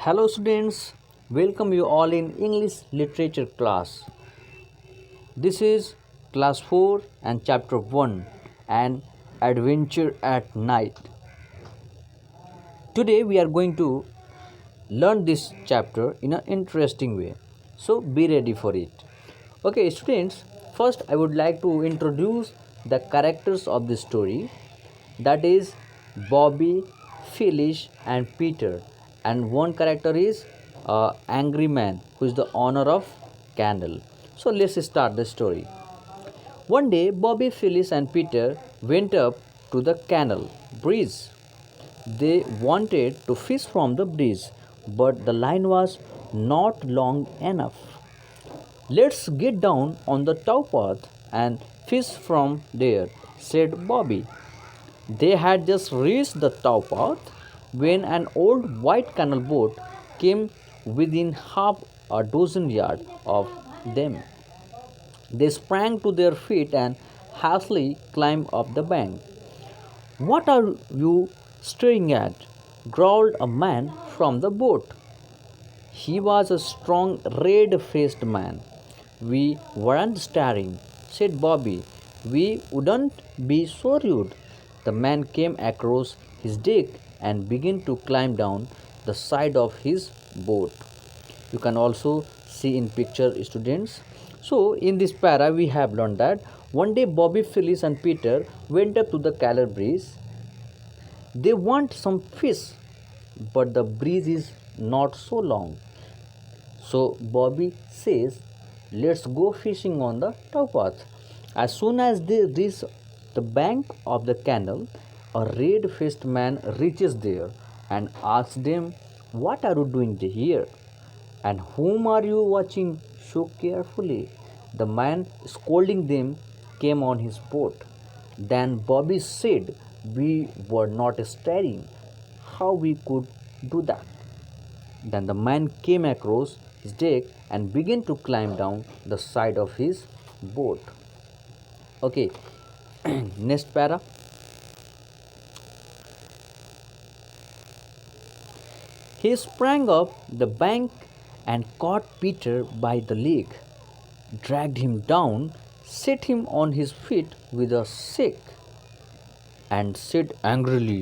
Hello students, welcome you all in English literature class. This is class 4 and chapter 1 An Adventure at Night. Today we are going to learn this chapter in an interesting way. So be ready for it. Okay students, first I would like to introduce the characters of the story, that is Bobby, Phyllis and Peter, and one character is angry man who is the owner of candle. So let's start the story. One day Bobby, Phyllis and Peter went up to the canal bridge. They wanted to fish from the bridge, but the line was not long enough. Let's get down on the tow path and fish from there, said Bobby. They had just reached the tow path when an old white canal boat came within half a dozen yards of them. They sprang to their feet and hastily climbed up the bank. "What are you staring at?" growled a man from the boat. He was a strong, red faced man. "We weren't staring," said Bobby. "We wouldn't be so rude." The man came across his deck and began to climb down the side of his boat. You can also see in picture, students. So in this para we have learned that one day Bobby, Phyllis and Peter went up to the Caller bridge. They want some fish, but the bridge is not so long. So Bobby says, "Let's go fishing on the towpath." As soon as they reach the bank of the canal, a red faced man reaches there and asks them, "What are you doing here? And whom are you watching so carefully?" The man scolding them came on his boat. Then Bobby said, "We were not staring. How we could do that?" Then the man came across his deck and began to climb down the side of his boat. Okay, next para. He sprang up the bank and caught Peter by the leg, dragged him down, set him on his feet with a shake, and said angrily,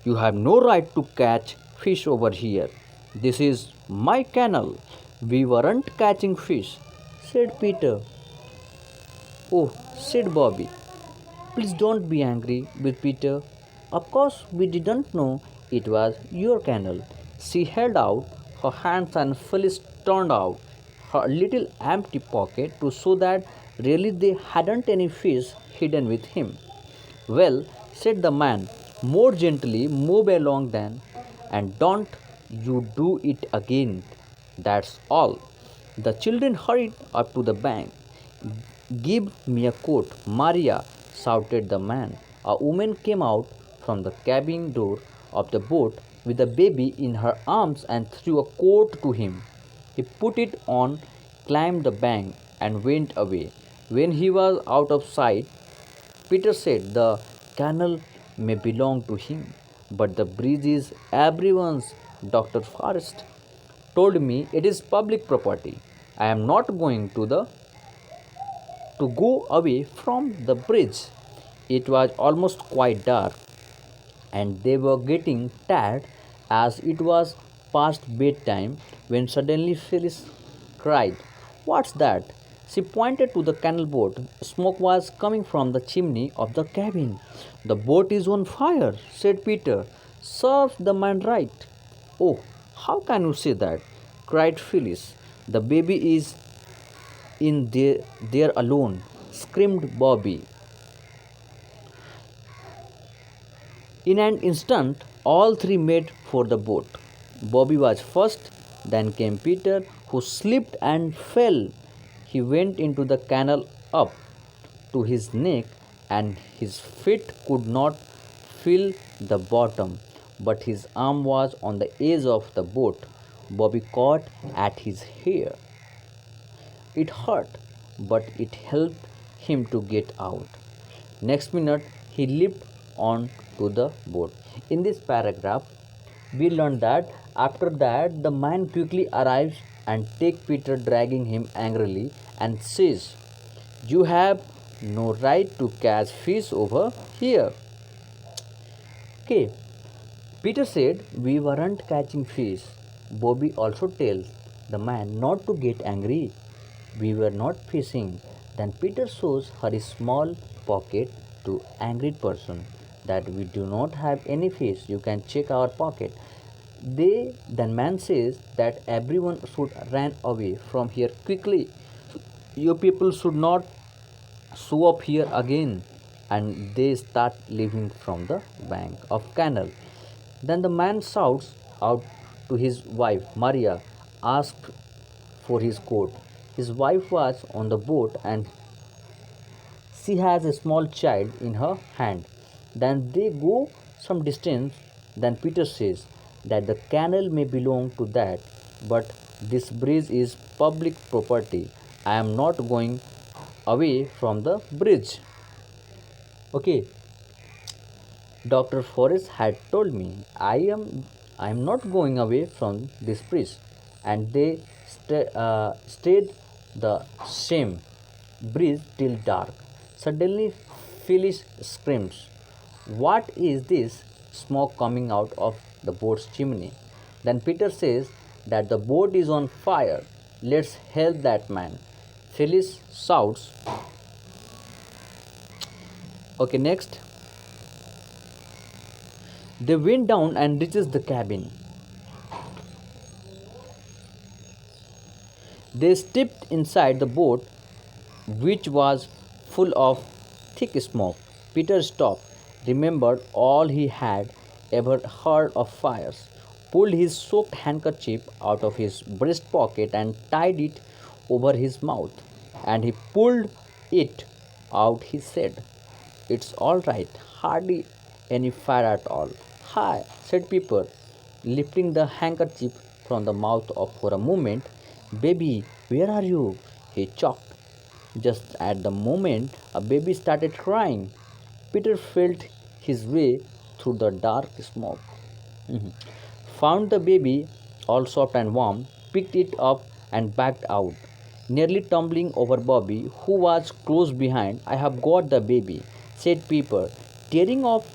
"You have no right to catch fish over here. This is my canal." "We weren't catching fish," said Peter. "Oh," said Bobby, "please don't be angry with Peter. Of course, we didn't know it was your canal." She held out her hands and Phyllis turned out her little empty pocket to show that really they hadn't any fish hidden with him. "Well," said the man, more gently, "move along then, and don't you do it again. That's all." The children hurried up to the bank. "Give me a coat, Maria," shouted the man. A woman came out from the cabin door of the boat with a baby in her arms and threw a coat to him. He put it on, climbed the bank, and went away. When he was out of sight, Peter said, "The canal may belong to him, but the bridge is everyone's. Dr. Forrest told me it is public property. I am not going to go away from the bridge." It was almost quite dark, and they were getting tired as it was past bedtime when suddenly Phyllis cried, "What's that?" She pointed to the canal boat. Smoke was coming from the chimney of the cabin. "The boat is on fire," said Peter. "Serves the man right." "Oh, how can you say that?" cried Phyllis. "The baby is in there alone," screamed Bobby. In an instant, all three made for the boat. Bobby was first, then came Peter, who slipped and fell. He went into the canal up to his neck, and his feet could not feel the bottom, but his arm was on the edge of the boat. Bobby caught at his hair. It hurt, but it helped him to get out. Next minute, he leaped on to the boat. In this paragraph, We learned that after that the man quickly arrives and take Peter dragging him angrily and says, "You have no right to catch fish over here." Okay, Peter said, "We weren't catching fish." Bobby also tells the man not to get angry. "We were not fishing." Then Peter shows her a small pocket to angry person that we do not have any fish. You can check our pocket. They then man says that everyone should run away from here quickly. You people should not show up here again, and they start leaving from the bank of canal. Then the man shouts out to his wife Maria, asked for his coat. His wife was on the boat and she has a small child in her hand. Then they go some distance. Then Peter says that the canal may belong to that, but this bridge is public property. I am not going away from the bridge. Okay, Dr. Forrest had told me I am not going away from this bridge, and they stayed the same bridge till dark. Suddenly, Phyllis screams, "What is this smoke coming out of the boat's chimney?" Then Peter says that the boat is on fire. Let's help that man. Phyllis shouts. Okay, next. They went down and reaches the cabin. They stepped inside the boat, which was full of thick smoke. Peter stopped, remembered all he had ever heard of fires, pulled his soaked handkerchief out of his breast pocket and tied it over his mouth. And he pulled it out, he said, "It's all right, hardly any fire at all." "Hi," said Peter, lifting the handkerchief from the mouth of for a moment. "Baby, where are you?" he choked. Just at the moment, a baby started crying. Peter felt his way through the dark smoke. Mhm. Found the baby all soft and warm, picked it up and backed out, nearly tumbling over Bobby, who was close behind. "I have got the baby," said Peter, tearing off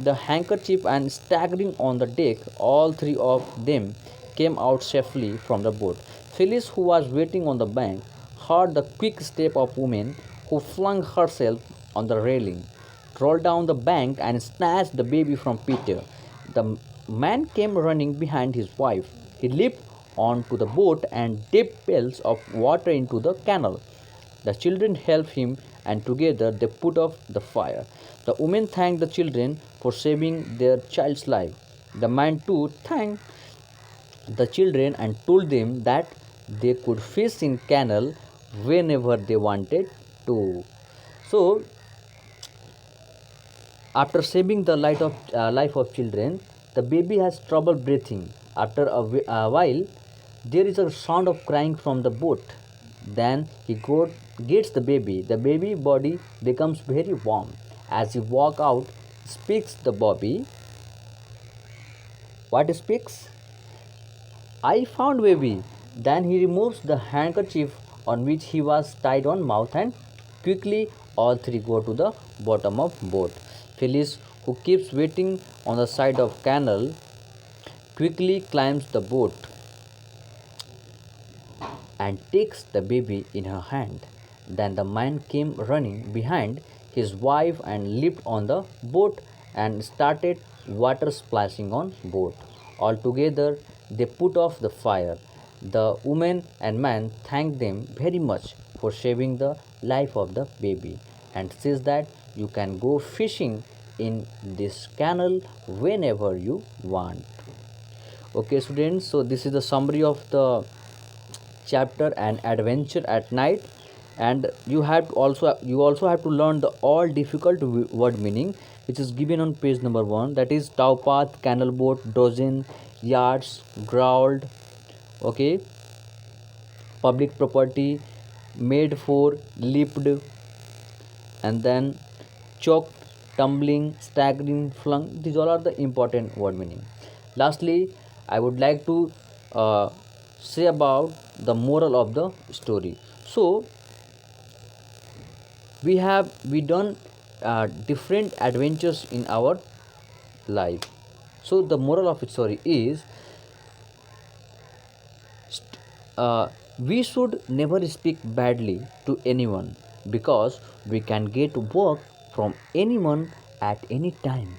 the handkerchief and staggering on the deck. All three of them came out safely from the boat. Phyllis, who was waiting on the bank, heard the quick step of a woman who flung herself on the railing, rolled down the bank, and snatched the baby from Peter. The man came running behind his wife. He leaped onto the boat and dipped pails of water into the canal. The children helped him, and together they put out the fire. The woman thanked the children for saving their child's life. The man too thanked the children and told them that they could fish in canal whenever they wanted to. So, after saving the life of children, the baby has trouble breathing. After a while, there is a sound of crying from the boat. Then gets the baby. The baby body becomes very warm. As he walk out, speaks the baby. What speaks? "I found baby." Then he removes the handkerchief on which he was tied on mouth, and quickly all three go to the bottom of boat. Phyllis, who keeps waiting on the side of canal, quickly climbs the boat and takes the baby in her hand. Then the man came running behind his wife and leaped on the boat and started water splashing on boat. Altogether, they put off the fire. The woman and man thanked them very much for saving the life of the baby and says that you can go fishing in this canal whenever you want. Okay, students, so this is the summary of the chapter and adventure at night. And you also have to learn the all difficult word meaning, which is given on page number 1, that is towpath, canal boat, dozen, yards, growled. Okay, public property, made for, leaped, and then choked, tumbling, staggering, flung. These all are the important word meaning. Lastly, I would like to uh, say about the moral of the story. So we done different adventures in our life. So the moral of the story is, we should never speak badly to anyone, because we can get work from anyone at any time,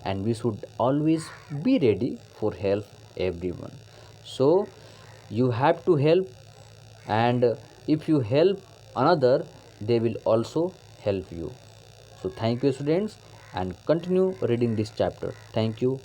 and we should always be ready for help everyone. So you have to help, and if you help another, they will also help you. So thank you, students, and continue reading this chapter. Thank you.